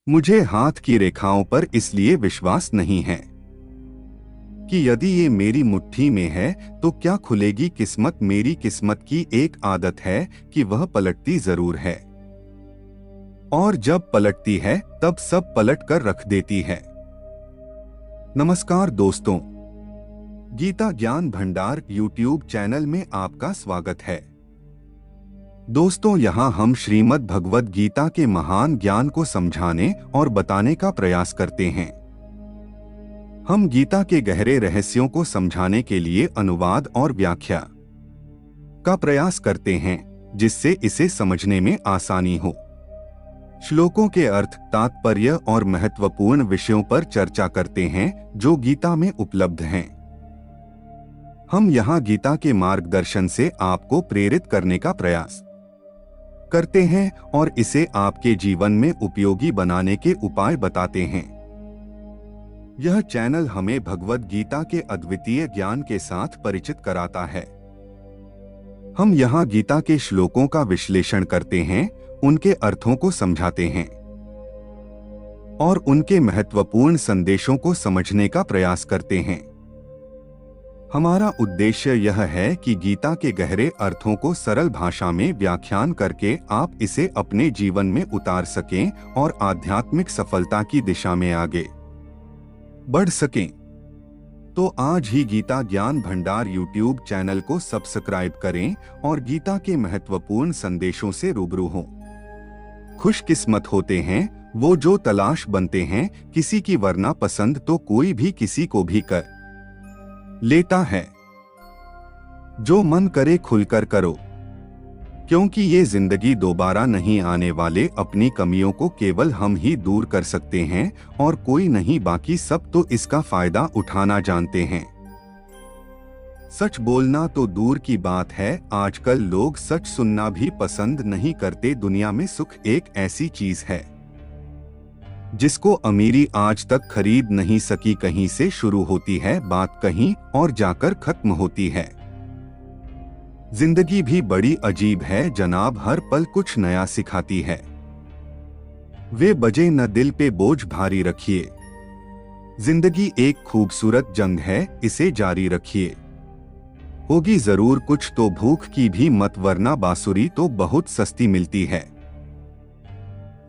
मुझे हाथ की रेखाओं पर इसलिए विश्वास नहीं है कि यदि ये मेरी मुट्ठी में है तो क्या खुलेगी किस्मत। मेरी किस्मत की एक आदत है कि वह पलटती जरूर है, और जब पलटती है तब सब पलट कर रख देती है। नमस्कार दोस्तों, गीता ज्ञान भंडार यूट्यूब चैनल में आपका स्वागत है। दोस्तों, यहाँ हम श्रीमद् भगवद गीता के महान ज्ञान को समझाने और बताने का प्रयास करते हैं। हम गीता के गहरे रहस्यों को समझाने के लिए अनुवाद और व्याख्या का प्रयास करते हैं, जिससे इसे समझने में आसानी हो। श्लोकों के अर्थ, तात्पर्य और महत्वपूर्ण विषयों पर चर्चा करते हैं जो गीता में उपलब्ध हैं। हम यहाँ गीता के मार्गदर्शन से आपको प्रेरित करने का प्रयास करते हैं और इसे आपके जीवन में उपयोगी बनाने के उपाय बताते हैं। यह चैनल हमें भगवद गीता के अद्वितीय ज्ञान के साथ परिचित कराता है। हम यहाँ गीता के श्लोकों का विश्लेषण करते हैं, उनके अर्थों को समझाते हैं और उनके महत्वपूर्ण संदेशों को समझने का प्रयास करते हैं। हमारा उद्देश्य यह है कि गीता के गहरे अर्थों को सरल भाषा में व्याख्यान करके आप इसे अपने जीवन में उतार सकें और आध्यात्मिक सफलता की दिशा में आगे बढ़ सकें। तो आज ही गीता ज्ञान भंडार यूट्यूब चैनल को सब्सक्राइब करें और गीता के महत्वपूर्ण संदेशों से रूबरू हों। खुशकिस्मत होते हैं वो जो तलाश बनते हैं किसी की, वरना पसंद तो कोई भी किसी को भी कर लेता है। जो मन करे खुलकर करो, क्योंकि ये जिंदगी दोबारा नहीं आने वाले। अपनी कमियों को केवल हम ही दूर कर सकते हैं और कोई नहीं, बाकी सब तो इसका फायदा उठाना जानते हैं। सच बोलना तो दूर की बात है, आजकल लोग सच सुनना भी पसंद नहीं करते। दुनिया में सुख एक ऐसी चीज है जिसको अमीरी आज तक खरीद नहीं सकी। कहीं से शुरू होती है बात, कहीं और जाकर खत्म होती है। जिंदगी भी बड़ी अजीब है जनाब, हर पल कुछ नया सिखाती है। वे बजे न दिल पे बोझ भारी रखिए, जिंदगी एक खूबसूरत जंग है, इसे जारी रखिए। होगी जरूर कुछ तो भूख की भी मत, वरना बांसुरी तो बहुत सस्ती मिलती है।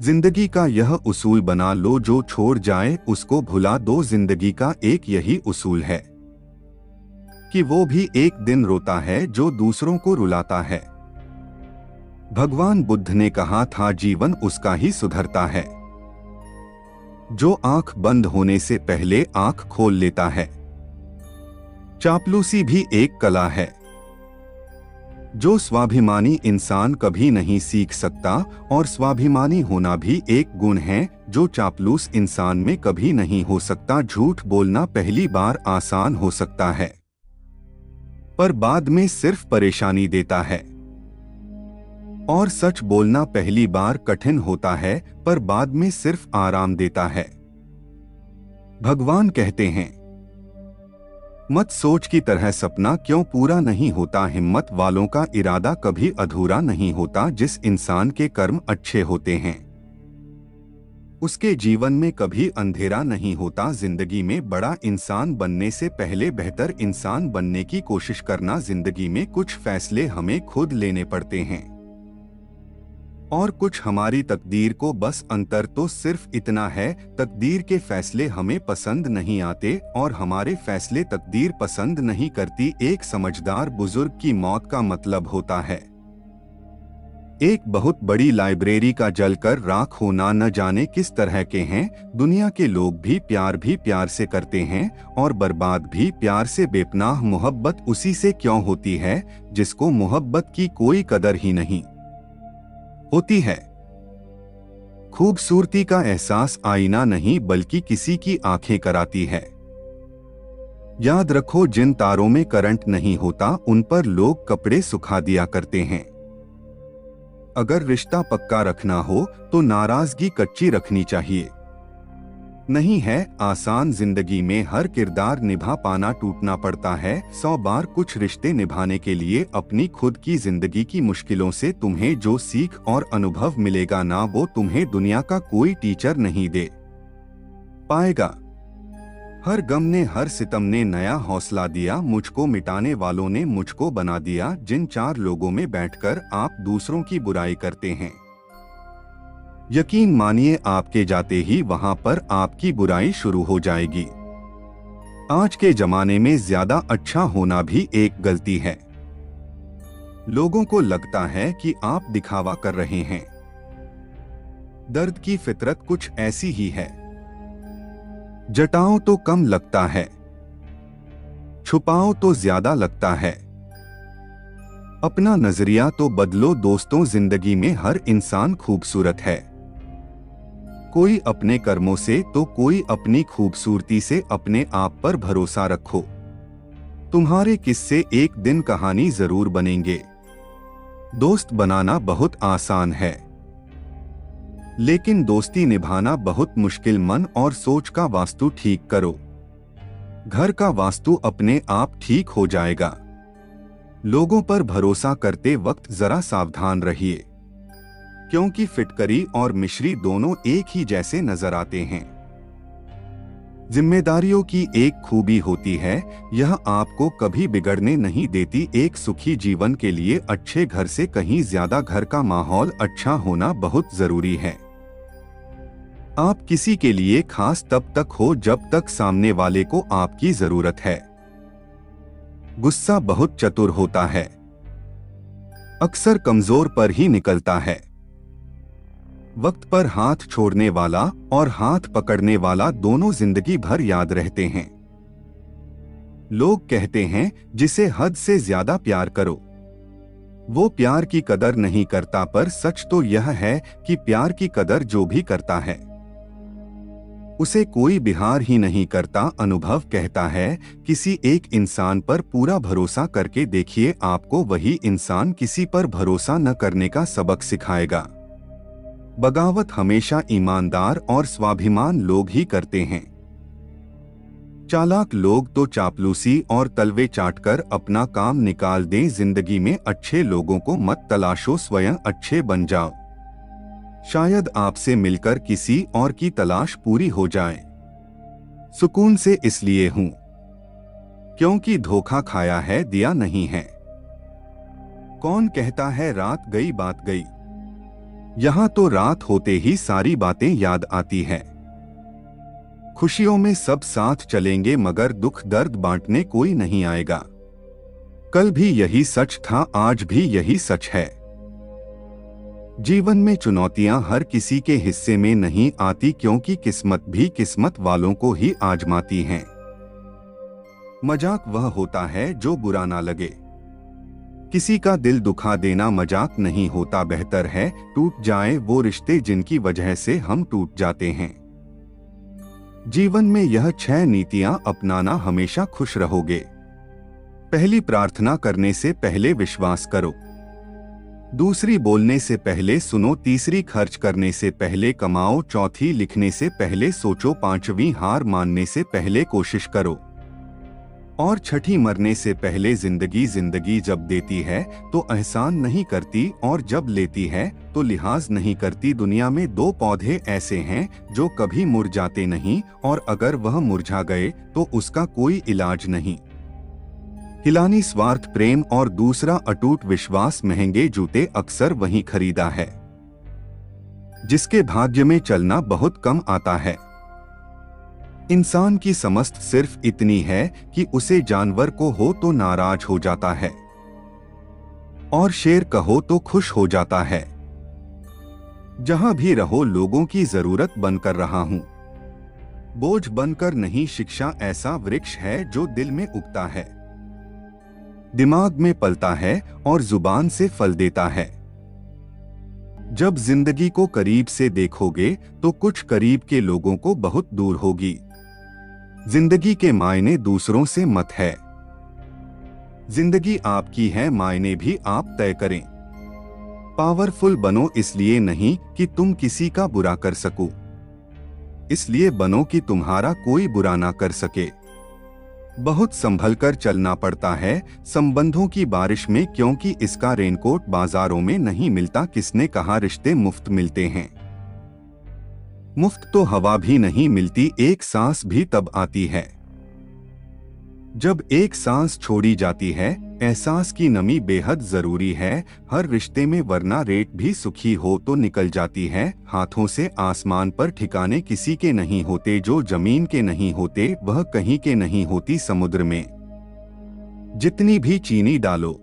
जिंदगी का यह उसूल बना लो, जो छोड़ जाए उसको भुला दो। जिंदगी का एक यही उसूल है कि वो भी एक दिन रोता है जो दूसरों को रुलाता है। भगवान बुद्ध ने कहा था, जीवन उसका ही सुधरता है जो आंख बंद होने से पहले आंख खोल लेता है। चापलूसी भी एक कला है जो स्वाभिमानी इंसान कभी नहीं सीख सकता, और स्वाभिमानी होना भी एक गुण है जो चापलूस इंसान में कभी नहीं हो सकता। झूठ बोलना पहली बार आसान हो सकता है, पर बाद में सिर्फ परेशानी देता है, और सच बोलना पहली बार कठिन होता है, पर बाद में सिर्फ आराम देता है। भगवान कहते हैं, मत सोच की तरह सपना क्यों पूरा नहीं होता। हिम्मत वालों का इरादा कभी अधूरा नहीं होता। जिस इंसान के कर्म अच्छे होते हैं उसके जीवन में कभी अंधेरा नहीं होता। जिंदगी में बड़ा इंसान बनने से पहले बेहतर इंसान बनने की कोशिश करना। जिंदगी में कुछ फैसले हमें खुद लेने पड़ते हैं और कुछ हमारी तकदीर को बस अंतर तो सिर्फ इतना है, तकदीर के फैसले हमें पसंद नहीं आते और हमारे फैसले तकदीर पसंद नहीं करती। एक समझदार बुजुर्ग की मौत का मतलब होता है एक बहुत बड़ी लाइब्रेरी का जलकर राख होना। न जाने किस तरह के हैं दुनिया के लोग, भी प्यार से करते हैं और बर्बाद भी प्यार से। बेपनाह मोहब्बत उसी से क्यों होती है जिसको मोहब्बत की कोई कदर ही नहीं होती है। खूबसूरती का एहसास आईना नहीं बल्कि किसी की आंखें कराती है। याद रखो, जिन तारों में करंट नहीं होता उन पर लोग कपड़े सुखा दिया करते हैं। अगर रिश्ता पक्का रखना हो तो नाराजगी कच्ची रखनी चाहिए। नहीं है आसान। जिंदगी में हर किरदार निभा पाना टूटना पड़ता है 100 बार। कुछ रिश्ते निभाने के लिए अपनी खुद की जिंदगी की मुश्किलों से तुम्हें जो सीख और अनुभव मिलेगा ना, वो तुम्हें दुनिया का कोई टीचर नहीं दे पाएगा। हर गम ने, हर सितम ने नया हौसला दिया। मुझको मिटाने वालों ने मुझको बना दिया। जिन 4 लोगों में बैठकर आप दूसरों की बुराई करते हैं, यकीन मानिए आपके जाते ही वहां पर आपकी बुराई शुरू हो जाएगी। आज के जमाने में ज्यादा अच्छा होना भी एक गलती है। लोगों को लगता है कि आप दिखावा कर रहे हैं। दर्द की फितरत कुछ ऐसी ही है। जताओ तो कम लगता है, छुपाओ तो ज्यादा लगता है। अपना नजरिया तो बदलो दोस्तों। जिंदगी में हर इंसान खूबसूरत है, कोई अपने कर्मों से तो कोई अपनी खूबसूरती से। अपने आप पर भरोसा रखो, तुम्हारे किस्से एक दिन कहानी जरूर बनेंगे। दोस्त बनाना बहुत आसान है, लेकिन दोस्ती निभाना बहुत मुश्किल। मन और सोच का वास्तु ठीक करो, घर का वास्तु अपने आप ठीक हो जाएगा। लोगों पर भरोसा करते वक्त जरा सावधान रहिए, क्योंकि फिटकरी और मिश्री दोनों एक ही जैसे नजर आते हैं। जिम्मेदारियों की एक खूबी होती है, यह आपको कभी बिगड़ने नहीं देती। एक सुखी जीवन के लिए अच्छे घर से कहीं ज्यादा घर का माहौल अच्छा होना बहुत जरूरी है। आप किसी के लिए खास तब तक हो जब तक सामने वाले को आपकी जरूरत है। गुस्सा बहुत चतुर होता है, अक्सर कमजोर पर ही निकलता है। वक्त पर हाथ छोड़ने वाला और हाथ पकड़ने वाला दोनों जिंदगी भर याद रहते हैं। लोग कहते हैं जिसे हद से ज्यादा प्यार करो वो प्यार की कदर नहीं करता, पर सच तो यह है कि प्यार की कदर जो भी करता है उसे कोई बिहार ही नहीं करता। अनुभव कहता है किसी एक इंसान पर पूरा भरोसा करके देखिए, आपको वही इंसान किसी पर भरोसा न करने का सबक सिखाएगा। बगावत हमेशा ईमानदार और स्वाभिमान लोग ही करते हैं। चालाक लोग तो चापलूसी और तलवे चाटकर अपना काम निकाल दें। जिंदगी में अच्छे लोगों को मत तलाशो, स्वयं अच्छे बन जाओ। शायद आपसे मिलकर किसी और की तलाश पूरी हो जाए। सुकून से इसलिए हूं क्योंकि धोखा खाया है, दिया नहीं है। कौन कहता है रात गई बात गई, यहां तो रात होते ही सारी बातें याद आती है। खुशियों में सब साथ चलेंगे मगर दुख दर्द बांटने कोई नहीं आएगा। कल भी यही सच था, आज भी यही सच है। जीवन में चुनौतियां हर किसी के हिस्से में नहीं आती, क्योंकि किस्मत भी किस्मत वालों को ही आजमाती है। मजाक वह होता है जो बुरा ना लगे। किसी का दिल दुखा देना मजाक नहीं होता, बेहतर है टूट जाए वो रिश्ते जिनकी वजह से हम टूट जाते हैं। जीवन में यह 6 नीतियां अपनाना, हमेशा खुश रहोगे। पहली, प्रार्थना करने से पहले विश्वास करो। दूसरी, बोलने से पहले सुनो। तीसरी, खर्च करने से पहले कमाओ। चौथी, लिखने से पहले सोचो। पांचवी, हार मानने से पहले कोशिश करो। और छठी, मरने से पहले जिंदगी जब देती है तो एहसान नहीं करती, और जब लेती है तो लिहाज नहीं करती। दुनिया में 2 पौधे ऐसे हैं जो कभी मुरझाते नहीं, और अगर वह मुरझा गए तो उसका कोई इलाज नहीं। हिलानी स्वार्थ प्रेम और दूसरा अटूट विश्वास। महंगे जूते अक्सर वही खरीदा है जिसके भाग्य में चलना बहुत कम आता है। इंसान की समस्त सिर्फ इतनी है कि उसे जानवर को हो तो नाराज हो जाता है और शेर कहो तो खुश हो जाता है। जहां भी रहो लोगों की जरूरत बनकर रहा हूं, बोझ बनकर नहीं। शिक्षा ऐसा वृक्ष है जो दिल में उगता है, दिमाग में पलता है और जुबान से फल देता है। जब जिंदगी को करीब से देखोगे तो कुछ करीब के लोगों को बहुत दूर होगी। जिंदगी के मायने दूसरों से मत है, जिंदगी आपकी है, मायने भी आप तय करें। पावरफुल बनो इसलिए नहीं कि तुम किसी का बुरा कर सको, इसलिए बनो कि तुम्हारा कोई बुरा ना कर सके। बहुत संभल कर चलना पड़ता है संबंधों की बारिश में, क्योंकि इसका रेनकोट बाजारों में नहीं मिलता। किसने कहा रिश्ते मुफ्त मिलते हैं? मुफ्त तो हवा भी नहीं मिलती, एक सांस भी तब आती है जब एक सांस छोड़ी जाती है। एहसास की नमी बेहद जरूरी है हर रिश्ते में, वरना रेत भी सुखी हो तो निकल जाती है हाथों से। आसमान पर ठिकाने किसी के नहीं होते, जो जमीन के नहीं होते वह कहीं के नहीं होती। समुद्र में जितनी भी चीनी डालो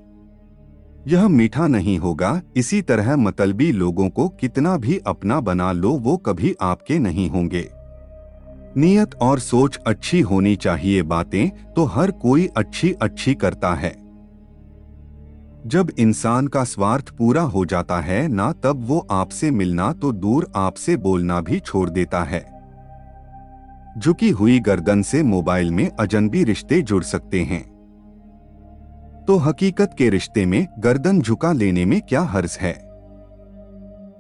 यह मीठा नहीं होगा। इसी तरह मतलबी लोगों को कितना भी अपना बना लो, वो कभी आपके नहीं होंगे। नियत और सोच अच्छी होनी चाहिए। बातें तो हर कोई अच्छी अच्छी करता है, जब इंसान का स्वार्थ पूरा हो जाता है ना, तब वो आपसे मिलना तो दूर आपसे बोलना भी छोड़ देता है। झुकी हुई गर्दन से मोबाइल में अजनबी रिश्ते जुड़ सकते हैं, तो हकीकत के रिश्ते में गर्दन झुका लेने में क्या हर्ज है।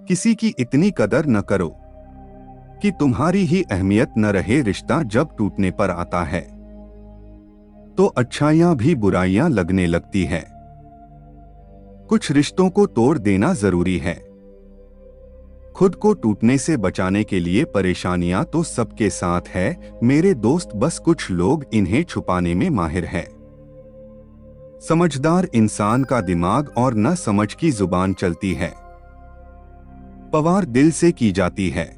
किसी की इतनी कदर न करो कि तुम्हारी ही अहमियत न रहे। रिश्ता जब टूटने पर आता है तो अच्छाइयां भी बुराइयां लगने लगती है। कुछ रिश्तों को तोड़ देना जरूरी है। खुद को टूटने से बचाने के लिए परेशानियां तो सबके साथ है मेरे दोस्त, बस कुछ लोग इन्हें छुपाने में माहिर है। समझदार इंसान का दिमाग और न समझ की जुबान चलती है। पवार दिल से की जाती है,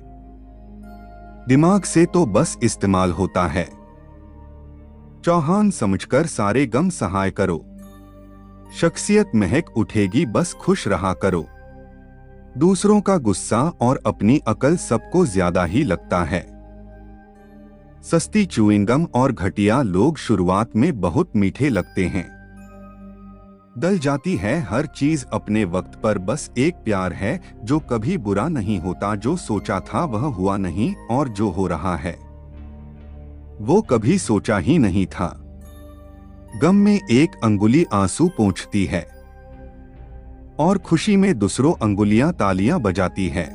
दिमाग से तो बस इस्तेमाल होता है। चौहान समझकर सारे गम सहाय करो, शख्सियत महक उठेगी बस खुश रहा करो। दूसरों का गुस्सा और अपनी अकल सबको ज्यादा ही लगता है। सस्ती च्युइंगम और घटिया लोग शुरुआत में बहुत मीठे लगते हैं। दल जाती है हर चीज अपने वक्त पर, बस एक प्यार है जो कभी बुरा नहीं होता। जो सोचा था वह हुआ नहीं, और जो हो रहा है वो कभी सोचा ही नहीं था। गम में एक अंगुली आंसू पोंछती है और खुशी में दूसरों अंगुलियां तालियां बजाती है।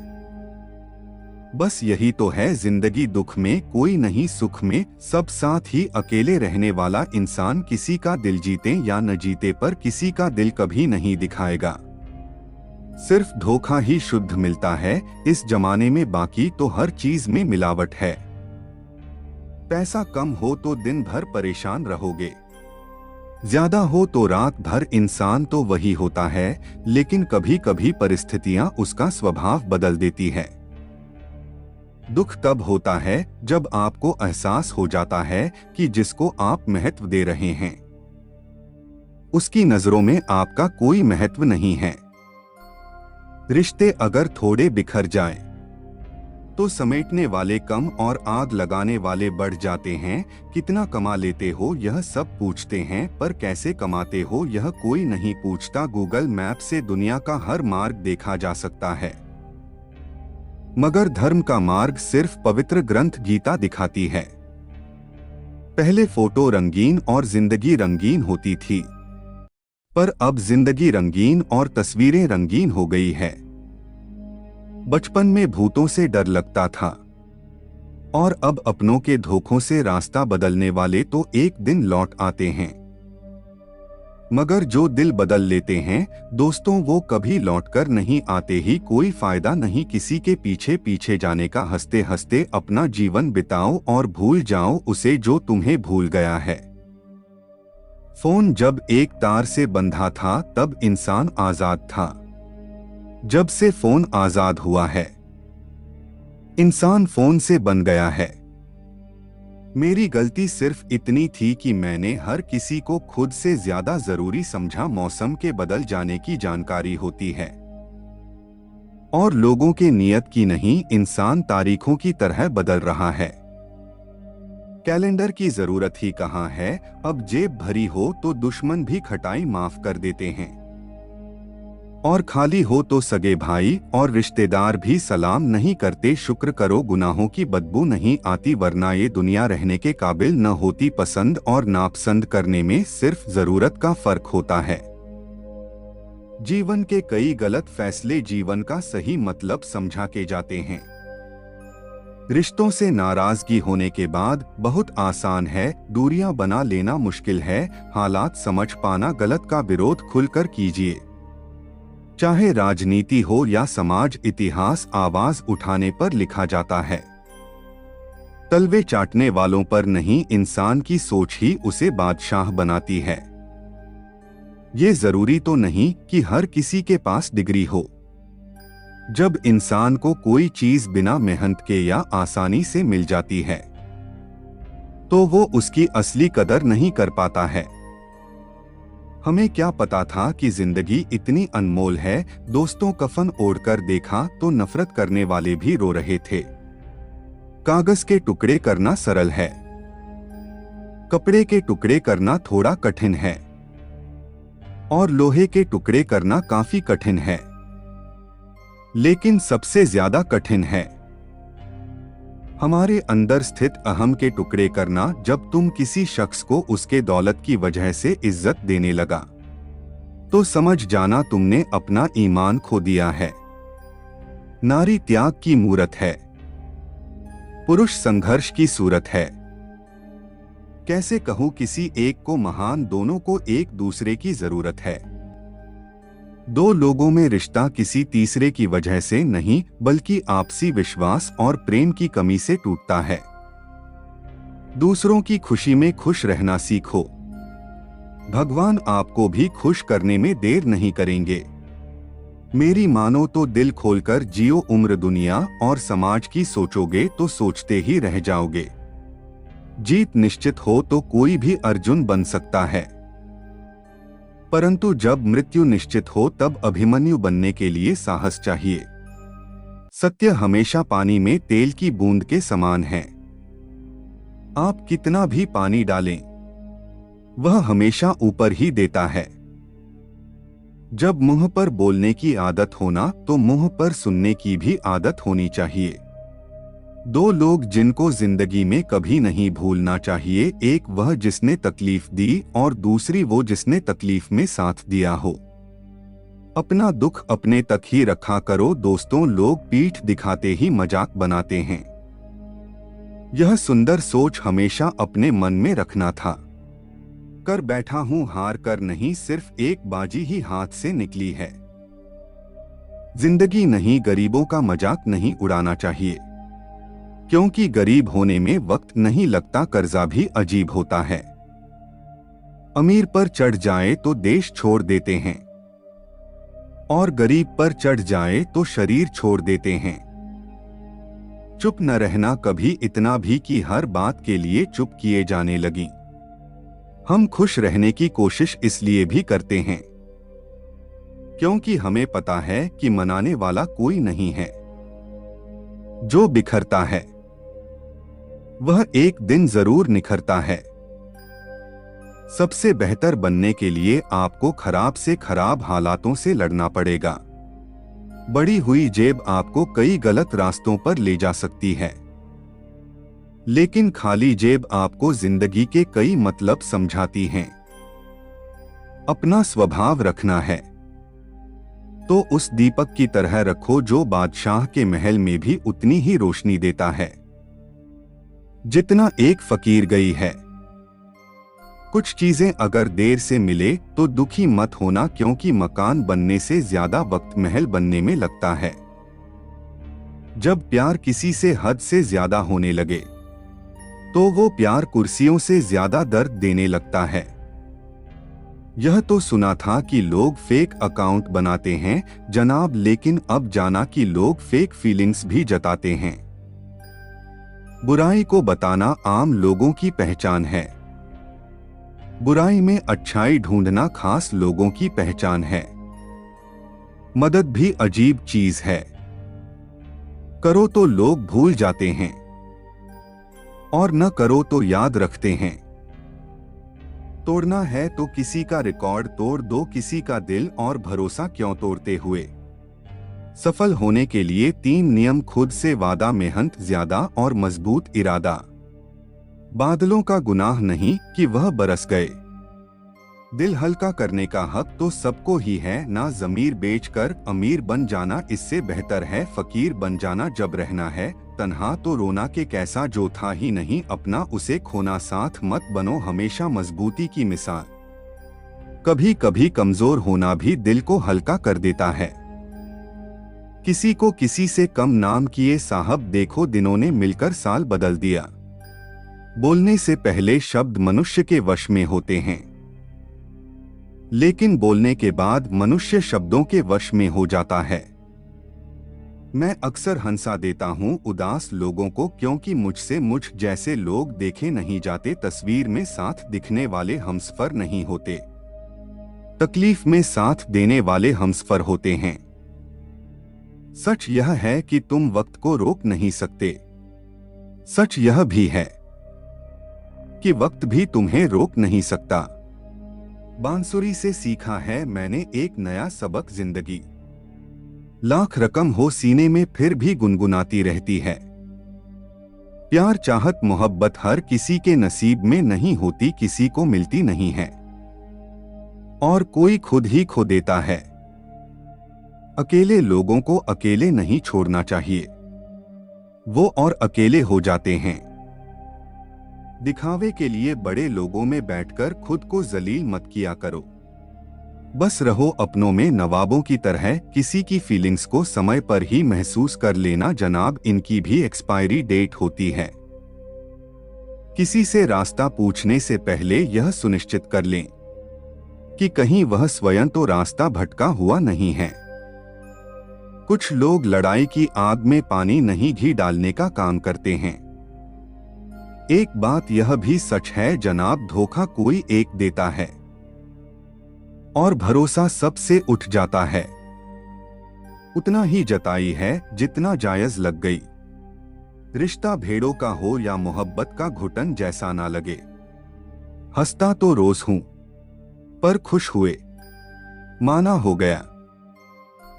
बस यही तो है जिंदगी, दुख में कोई नहीं, सुख में सब साथ ही। अकेले रहने वाला इंसान किसी का दिल जीते या न जीते पर किसी का दिल कभी नहीं दिखाएगा। सिर्फ धोखा ही शुद्ध मिलता है इस जमाने में, बाकी तो हर चीज में मिलावट है। पैसा कम हो तो दिन भर परेशान रहोगे, ज्यादा हो तो रात भर। इंसान तो वही होता है, लेकिन कभी कभी परिस्थितियां उसका स्वभाव बदल देती है। दुख तब होता है जब आपको एहसास हो जाता है कि जिसको आप महत्व दे रहे हैं उसकी नजरों में आपका कोई महत्व नहीं है। रिश्ते अगर थोड़े बिखर जाएं, तो समेटने वाले कम और आग लगाने वाले बढ़ जाते हैं। कितना कमा लेते हो यह सब पूछते हैं, पर कैसे कमाते हो यह कोई नहीं पूछता। गूगल मैप से दुनिया का हर मार्ग देखा जा सकता है, मगर धर्म का मार्ग सिर्फ पवित्र ग्रंथ गीता दिखाती है। पहले फोटो रंगीन और जिंदगी रंगीन होती थी, पर अब जिंदगी रंगीन और तस्वीरें रंगीन हो गई है। बचपन में भूतों से डर लगता था, और अब अपनों के धोखों से रास्ता बदलने वाले तो एक दिन लौट आते हैं। मगर जो दिल बदल लेते हैं दोस्तों, वो कभी लौटकर नहीं आते। ही कोई फायदा नहीं किसी के पीछे पीछे जाने का। हंसते हंसते अपना जीवन बिताओ और भूल जाओ उसे जो तुम्हें भूल गया है। फोन जब एक तार से बंधा था तब इंसान आजाद था। जब से फोन आजाद हुआ है, इंसान फोन से बन गया है। मेरी गलती सिर्फ इतनी थी कि मैंने हर किसी को खुद से ज्यादा जरूरी समझा। मौसम के बदल जाने की जानकारी होती है, और लोगों के नियत की नहीं। इंसान तारीखों की तरह बदल रहा है। कैलेंडर की जरूरत ही कहाँ है। अब जेब भरी हो तो दुश्मन भी खटाई माफ कर देते हैं, और खाली हो तो सगे भाई और रिश्तेदार भी सलाम नहीं करते। शुक्र करो गुनाहों की बदबू नहीं आती, वरना ये दुनिया रहने के काबिल न होती। पसंद और नापसंद करने में सिर्फ जरूरत का फर्क होता है। जीवन के कई गलत फैसले जीवन का सही मतलब समझा के जाते हैं। रिश्तों से नाराजगी होने के बाद बहुत आसान है, दूरियां बना लेना मुश्किल है, हालात समझ पाना गलत का विरोध खुलकर कीजिए। चाहे राजनीति हो या समाज, इतिहास आवाज उठाने पर लिखा जाता है। तलवे चाटने वालों पर नहीं, इंसान की सोच ही उसे बादशाह बनाती है। ये जरूरी तो नहीं कि हर किसी के पास डिग्री हो। जब इंसान को कोई चीज बिना मेहनत के या आसानी से मिल जाती है तो वो उसकी असली कदर नहीं कर पाता है। हमें क्या पता था कि जिंदगी इतनी अनमोल है। दोस्तों, कफन ओढ़कर देखा तो नफरत करने वाले भी रो रहे थे। कागज के टुकड़े करना सरल है, कपड़े के टुकड़े करना थोड़ा कठिन है, और लोहे के टुकड़े करना काफी कठिन है। लेकिन सबसे ज्यादा कठिन है हमारे अंदर स्थित अहम के टुकड़े करना। जब तुम किसी शख्स को उसके दौलत की वजह से इज्जत देने लगा तो समझ जाना तुमने अपना ईमान खो दिया है। नारी त्याग की मूरत है, पुरुष संघर्ष की सूरत है। कैसे कहूं, किसी एक को महान, दोनों को एक दूसरे की जरूरत है। दो लोगों में रिश्ता किसी तीसरे की वजह से नहीं, बल्कि आपसी विश्वास और प्रेम की कमी से टूटता है। दूसरों की खुशी में खुश रहना सीखो। भगवान आपको भी खुश करने में देर नहीं करेंगे। मेरी मानो तो दिल खोलकर जियो, उम्र दुनिया और समाज की सोचोगे तो सोचते ही रह जाओगे। जीत निश्चित हो तो कोई भी अर्जुन बन सकता है, परंतु जब मृत्यु निश्चित हो तब अभिमन्यु बनने के लिए साहस चाहिए। सत्य हमेशा पानी में तेल की बूंद के समान है। आप कितना भी पानी डालें, वह हमेशा ऊपर ही देता है। जब मुंह पर बोलने की आदत होना तो मुंह पर सुनने की भी आदत होनी चाहिए। दो लोग जिनको जिंदगी में कभी नहीं भूलना चाहिए, एक वह जिसने तकलीफ दी और दूसरी वो जिसने तकलीफ में साथ दिया हो। अपना दुख अपने तक ही रखा करो दोस्तों, लोग पीठ दिखाते ही मजाक बनाते हैं। यह सुंदर सोच हमेशा अपने मन में रखना था। कर बैठा हूं हार कर नहीं, सिर्फ एक बाजी ही हाथ से निकली है। जिंदगी नहीं, गरीबों का मजाक नहीं उड़ाना चाहिए, क्योंकि गरीब होने में वक्त नहीं लगता, कर्जा भी अजीब होता है। अमीर पर चढ़ जाए तो देश छोड़ देते हैं, और गरीब पर चढ़ जाए तो शरीर छोड़ देते हैं। चुप न रहना कभी इतना भी कि हर बात के लिए चुप किए जाने लगी। हम खुश रहने की कोशिश इसलिए भी करते हैं क्योंकि हमें पता है कि मनाने वाला कोई नहीं है। जो बिखरता है वह एक दिन जरूर निखरता है। सबसे बेहतर बनने के लिए आपको खराब से खराब हालातों से लड़ना पड़ेगा। बढ़ी हुई जेब आपको कई गलत रास्तों पर ले जा सकती है, लेकिन खाली जेब आपको जिंदगी के कई मतलब समझाती हैं। अपना स्वभाव रखना है तो उस दीपक की तरह रखो जो बादशाह के महल में भी उतनी ही रोशनी देता है जितना एक फकीर गई है। कुछ चीजें अगर देर से मिले तो दुखी मत होना, क्योंकि मकान बनने से ज्यादा वक्त महल बनने में लगता है। जब प्यार किसी से हद से ज्यादा होने लगे तो वो प्यार कुर्सियों से ज्यादा दर्द देने लगता है। यह तो सुना था कि लोग फेक अकाउंट बनाते हैं जनाब, लेकिन अब जाना कि लोग फेक फीलिंग्स भी जताते हैं। बुराई को बताना आम लोगों की पहचान है, बुराई में अच्छाई ढूंढना खास लोगों की पहचान है। मदद भी अजीब चीज है, करो तो लोग भूल जाते हैं और न करो तो याद रखते हैं। तोड़ना है तो किसी का रिकॉर्ड तोड़ दो, किसी का दिल और भरोसा क्यों तोड़ते हुए। सफल होने के लिए 3 नियम खुद से वादा, मेहनत ज्यादा और मजबूत इरादा। बादलों का गुनाह नहीं कि वह बरस गए, दिल हल्का करने का हक तो सबको ही है। ना ज़मीर बेचकर अमीर बन जाना, इससे बेहतर है फकीर बन जाना। जब रहना है तन्हा तो रोना के कैसा जो था ही नहीं अपना उसे खोना साथ मत बनो हमेशा मजबूती की मिसाल। कभी कभी कमजोर होना भी दिल को हल्का कर देता है। किसी को किसी से कम नाम किए साहब देखो दिनों ने मिलकर साल बदल दिया। बोलने से पहले शब्द मनुष्य के वश में होते हैं, लेकिन बोलने के बाद मनुष्य शब्दों के वश में हो जाता है। मैं अक्सर हंसा देता हूं उदास लोगों को क्योंकि मुझसे मुझ जैसे लोग देखे नहीं जाते। तस्वीर में साथ दिखने वाले हमसफर नहीं होते, तकलीफ में साथ देने वाले हमसफर होते हैं। सच यह है कि तुम वक्त को रोक नहीं सकते। सच यह भी है कि वक्त भी तुम्हें रोक नहीं सकता। बांसुरी से सीखा है मैंने एक नया सबक, जिंदगी लाख रकम हो सीने में फिर भी गुनगुनाती रहती है। प्यार चाहत मोहब्बत हर किसी के नसीब में नहीं होती, किसी को मिलती नहीं है और कोई खुद ही खो देता है। अकेले लोगों को अकेले नहीं छोड़ना चाहिए, वो और अकेले हो जाते हैं। दिखावे के लिए बड़े लोगों में बैठकर खुद को जलील मत किया करो। बस रहो अपनों में नवाबों की तरह। किसी की फीलिंग्स को समय पर ही महसूस कर लेना जनाब, इनकी भी एक्सपायरी डेट होती है। किसी से रास्ता पूछने से पहले यह सुनिश्चित कर लें कि कहीं वह स्वयं तो रास्ता भटका हुआ नहीं है। कुछ लोग लड़ाई की आग में पानी नहीं घी डालने का काम करते हैं। एक बात यह भी सच है जनाब, धोखा कोई एक देता है और भरोसा सबसे उठ जाता है। उतना ही जताई है जितना जायज लग गई। रिश्ता भेड़ों का हो या मोहब्बत का घुटन जैसा ना लगे। हंसता तो रोज हूं पर खुश हुए माना हो गया।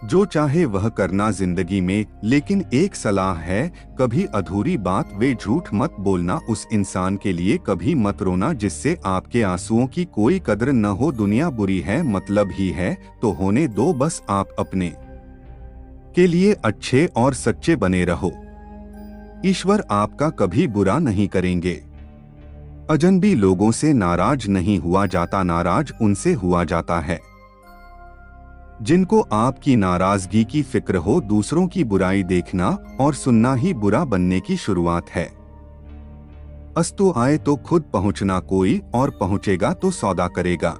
जो चाहे वह करना जिंदगी में, लेकिन एक सलाह है कभी अधूरी बात वे झूठ मत बोलना। उस इंसान के लिए कभी मत रोना जिससे आपके आंसुओं की कोई कद्र न हो। दुनिया बुरी है मतलब ही है तो होने दो, बस आप अपने के लिए अच्छे और सच्चे बने रहो। ईश्वर आपका कभी बुरा नहीं करेंगे। अजनबी लोगों से नाराज नहीं हुआ जाता, नाराज उनसे हुआ जाता है जिनको आपकी नाराजगी की फिक्र हो। दूसरों की बुराई देखना और सुनना ही बुरा बनने की शुरुआत है। अस्तु आए तो खुद पहुंचना, कोई और पहुंचेगा तो सौदा करेगा।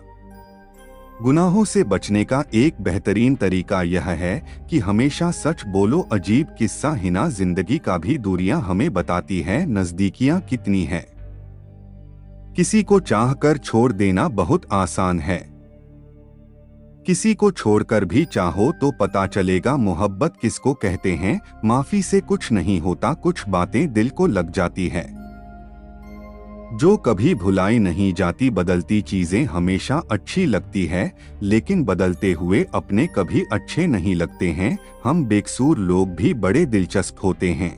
गुनाहों से बचने का एक बेहतरीन तरीका यह है कि हमेशा सच बोलो। अजीब किस्सा हिना, जिंदगी का भी दूरियां हमें बताती है नजदीकियां कितनी है। किसी को चाहकर छोड़ देना बहुत आसान है, किसी को छोड़कर भी चाहो तो पता चलेगा मोहब्बत किसको कहते हैं। माफी से कुछ नहीं होता, कुछ बातें दिल को लग जाती है जो कभी भुलाई नहीं जाती। बदलती चीजें हमेशा अच्छी लगती है, लेकिन बदलते हुए अपने कभी अच्छे नहीं लगते हैं। हम बेकसूर लोग भी बड़े दिलचस्प होते हैं,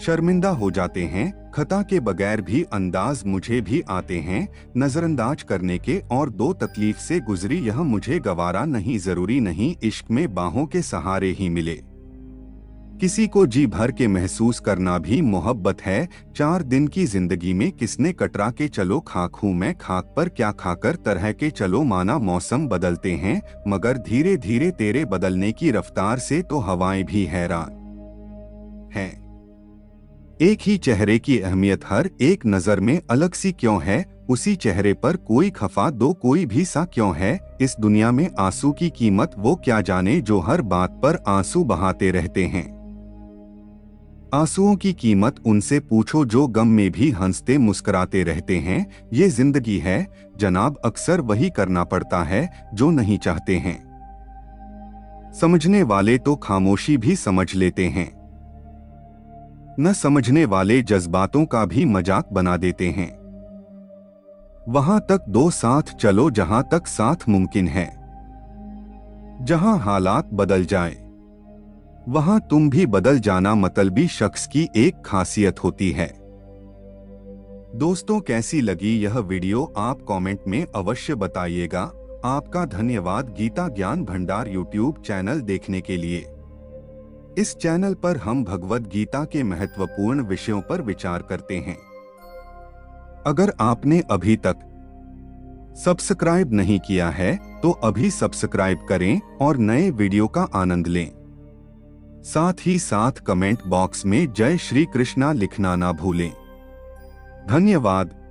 शर्मिंदा हो जाते हैं। खता के बगैर भी अंदाज मुझे भी आते हैं नजरअंदाज करने के, और दो तकलीफ से गुजरी यह मुझे गवारा नहीं। जरूरी नहीं इश्क में बाहों के सहारे ही मिले, किसी को जी भर के महसूस करना भी मोहब्बत है। 4 दिन की जिंदगी में किसने कटरा के चलो, खाक हूँ मैं खाक पर क्या खाकर तरह के चलो। माना मौसम बदलते हैं मगर धीरे धीरे तेरे बदलने की रफ्तार से तो हवाएं भी हैरान हैं। एक ही चेहरे की अहमियत हर एक नजर में अलग सी क्यों है, उसी चेहरे पर कोई खफा दो कोई भी सा क्यों है। इस दुनिया में आंसू की कीमत वो क्या जाने जो हर बात पर आंसू बहाते रहते हैं। आंसुओं की कीमत उनसे पूछो जो गम में भी हंसते मुस्कुराते रहते हैं। ये जिंदगी है जनाब, अक्सर वही करना पड़ता है जो नहीं चाहते हैं। समझने वाले तो खामोशी भी समझ लेते हैं, न समझने वाले जज्बातों का भी मजाक बना देते हैं। वहां तक दो साथ चलो जहां तक साथ मुमकिन है। जहां हालात बदल जाएं, वहां तुम भी बदल जाना मतलबी शख्स की एक खासियत होती है। दोस्तों कैसी लगी यह वीडियो आप कमेंट में अवश्य बताइएगा। आपका धन्यवाद गीता ज्ञान भंडार यूट्यूब चैनल देखने के लिए। इस चैनल पर हम भगवद गीता के महत्वपूर्ण विषयों पर विचार करते हैं। अगर आपने अभी तक सब्सक्राइब नहीं किया है तो अभी सब्सक्राइब करें और नए वीडियो का आनंद लें। साथ ही साथ कमेंट बॉक्स में जय श्री कृष्णा लिखना ना भूलें। धन्यवाद।